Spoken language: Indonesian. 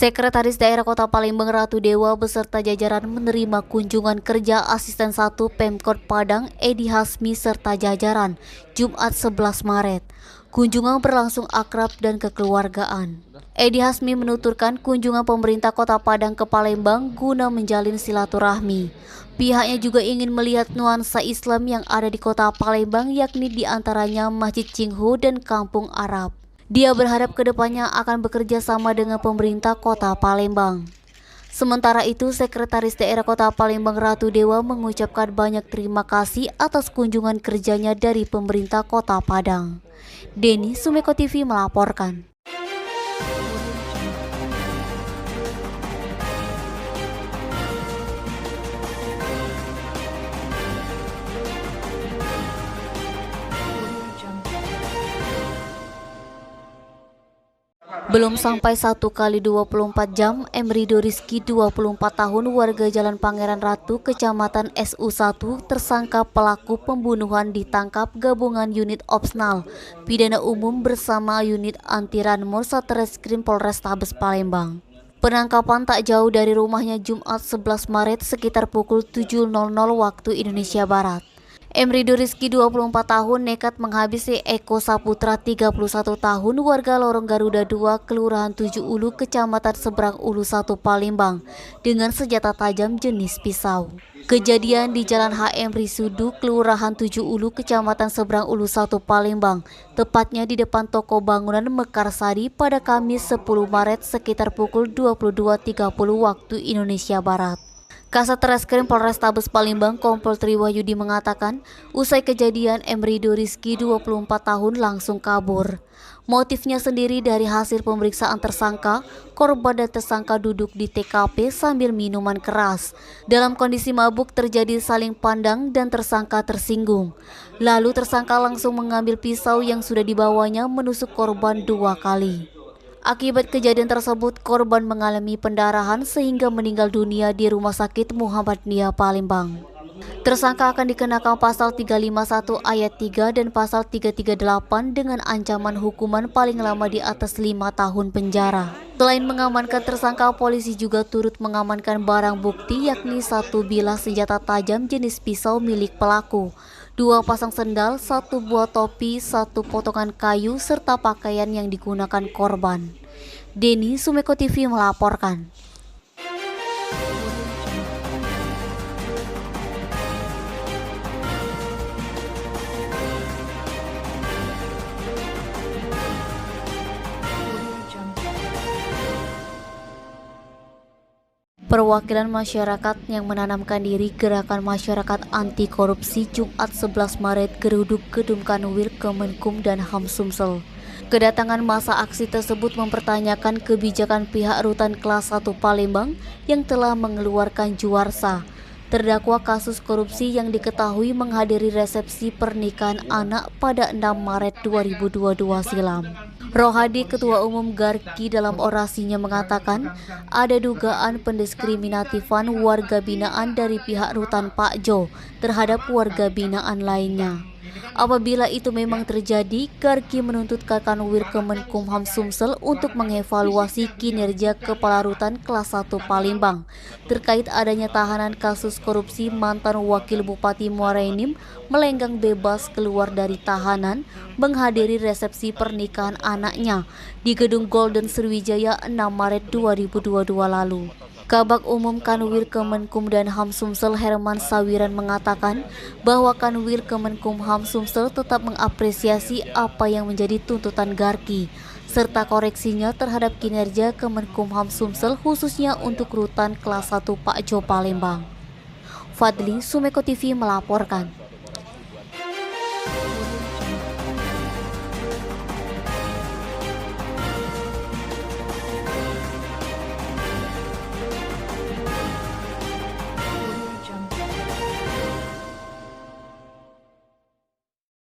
Sekretaris Daerah Kota Palembang Ratu Dewa beserta jajaran menerima kunjungan kerja Asisten 1 Pemkot Padang Edi Hasmi serta jajaran Jumat 11 Maret. Kunjungan berlangsung akrab dan kekeluargaan. Edi Hasmi menuturkan kunjungan pemerintah Kota Padang ke Palembang guna menjalin silaturahmi. Pihaknya juga ingin melihat nuansa Islam yang ada di Kota Palembang, yakni diantaranya Masjid Cinghu dan Kampung Arab. Dia berharap kedepannya akan bekerja sama dengan pemerintah Kota Palembang. Sementara itu, Sekretaris Daerah Kota Palembang Ratu Dewa mengucapkan banyak terima kasih atas kunjungan kerjanya dari pemerintah Kota Padang. Denny, Sumeko TV melaporkan. Belum sampai 1x24 jam, Emrido Rizky 24 tahun warga Jalan Pangeran Ratu, Kecamatan SU1, tersangka pelaku pembunuhan ditangkap gabungan unit Opsnal Pidana Umum bersama unit Anti Ranmor Satreskrim Polrestabes Palembang. Penangkapan tak jauh dari rumahnya Jumat 11 Maret sekitar pukul 7.00 waktu Indonesia Barat. Emrido Rizky 24 tahun nekat menghabisi Eko Saputra 31 tahun warga Lorong Garuda 2 Kelurahan 7 Ulu Kecamatan Seberang Ulu 1 Palembang dengan senjata tajam jenis pisau. Kejadian di Jalan HM Risudu Kelurahan 7 Ulu Kecamatan Seberang Ulu 1 Palembang, tepatnya di depan toko bangunan Mekarsari pada Kamis 10 Maret sekitar pukul 22.30 waktu Indonesia Barat. Kasat Reskrim Polrestabes Palembang Kompol Triwahyudi mengatakan, usai kejadian Emrido Rizky 24 tahun langsung kabur. Motifnya sendiri dari hasil pemeriksaan tersangka, korban dan tersangka duduk di TKP sambil minuman keras. Dalam kondisi mabuk terjadi saling pandang dan tersangka tersinggung. Lalu tersangka langsung mengambil pisau yang sudah dibawanya menusuk korban 2 kali. Akibat kejadian tersebut, korban mengalami pendarahan sehingga meninggal dunia di Rumah Sakit Muhammadiyah Palembang. Tersangka akan dikenakan pasal 351 ayat 3 dan pasal 338 dengan ancaman hukuman paling lama di atas 5 tahun penjara. Selain mengamankan tersangka, polisi juga turut mengamankan barang bukti yakni 1 bilah senjata tajam jenis pisau milik pelaku, 2 pasang sendal, 1 buah topi, 1 potongan kayu, serta pakaian yang digunakan korban. Denny, Sumeko TV melaporkan. Perwakilan masyarakat yang menanamkan diri Gerakan Masyarakat Anti Korupsi Jumat 11 Maret geruduk Gedung Kanwil Kemenkum dan HAM Sumsel. Kedatangan masa aksi tersebut mempertanyakan kebijakan pihak Rutan Kelas 1 Palembang yang telah mengeluarkan Juwarsa, terdakwa kasus korupsi yang diketahui menghadiri resepsi pernikahan anak pada 6 Maret 2022 silam. Rohadi, Ketua Umum Garki, dalam orasinya mengatakan ada dugaan pendiskriminatifan warga binaan dari pihak Rutan Pak Jo terhadap warga binaan lainnya. Apabila itu memang terjadi, Garki menuntut Kanwil Kemenkumham Sumsel untuk mengevaluasi kinerja Kepala Rutan Kelas 1 Palembang terkait adanya tahanan kasus korupsi mantan Wakil Bupati Muara Enim melenggang bebas keluar dari tahanan menghadiri resepsi pernikahan anaknya di Gedung Golden Sriwijaya 6 Maret 2022 lalu. Kabag Umum Kanwil Kemenkum dan HAM Sumsel Herman Sawiran mengatakan bahwa Kanwil Kemenkumham Sumsel tetap mengapresiasi apa yang menjadi tuntutan Garki serta koreksinya terhadap kinerja Kemenkumham Sumsel khususnya untuk Rutan Kelas 1 Pak Jo Palembang. Fadli, Sumeko TV melaporkan.